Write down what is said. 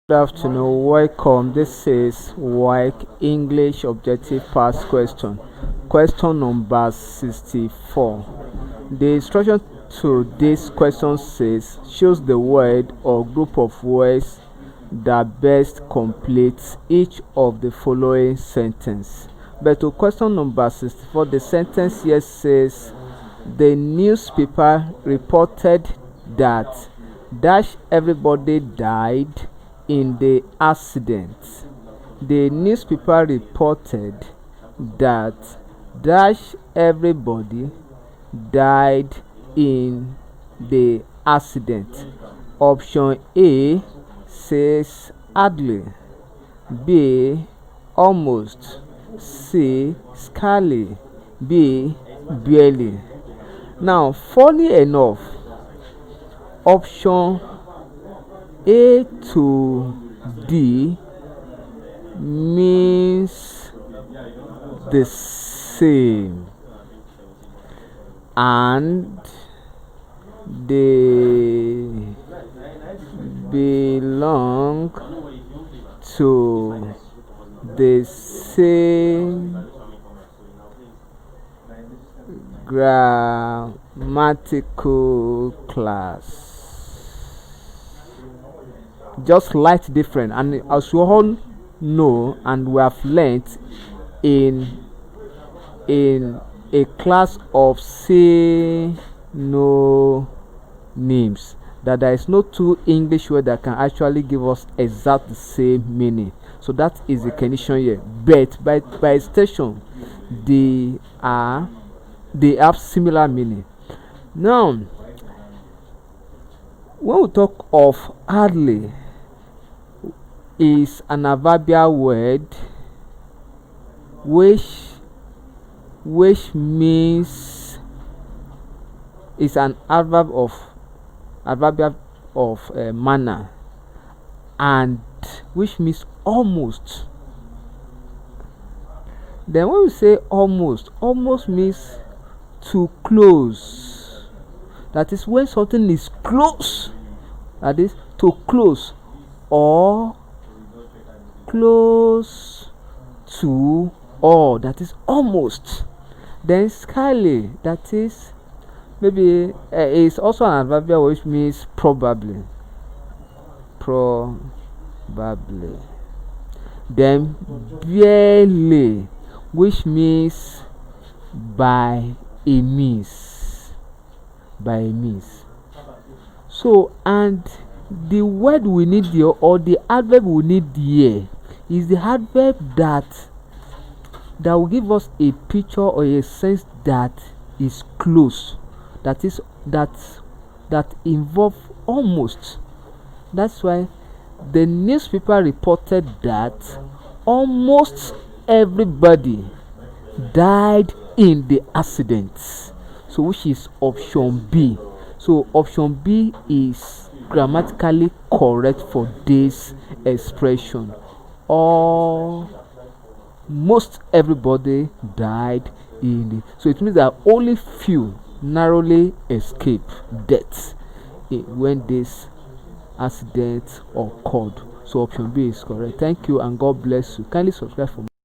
Good afternoon, welcome. This is Waec English Objective Past Question. Question number 64. The instruction to this question says, choose the word or group of words that best completes each of the following sentence. But to question number 64, the sentence here says, the newspaper reported that everybody died in the accident. The newspaper reported that everybody died in the accident. Option A says hardly, B almost, C scarcely, B barely. Now, funny enough, option A to D means the same, and they belong to the same grammatical class. Just slight different, and as you all know and we have learnt in a class of synonyms, that there is no two English word that can actually give us exact the same meaning. So that is the condition here, but by extension they have similar meaning. Now, when we talk of hardly, is an adverbial word which means is an adverbial of manner, and which means almost. Then when we say almost means to close. That is when something is close, that is to close or close to, or that is almost. Then scarcely, that is maybe is also an adverbial which means probably. Then barely, which means by a means. So, and the word we need here, or the adverb we need here, is the adverb that will give us a picture or a sense that is close, that involve almost. That's why the newspaper reported that almost everybody died in the accident. So which is option B. So option B is grammatically correct for this expression. Almost everybody died in it. So it means that only few narrowly escape death when this accident occurred. So option B is correct. Thank you and God bless you. Kindly subscribe for more.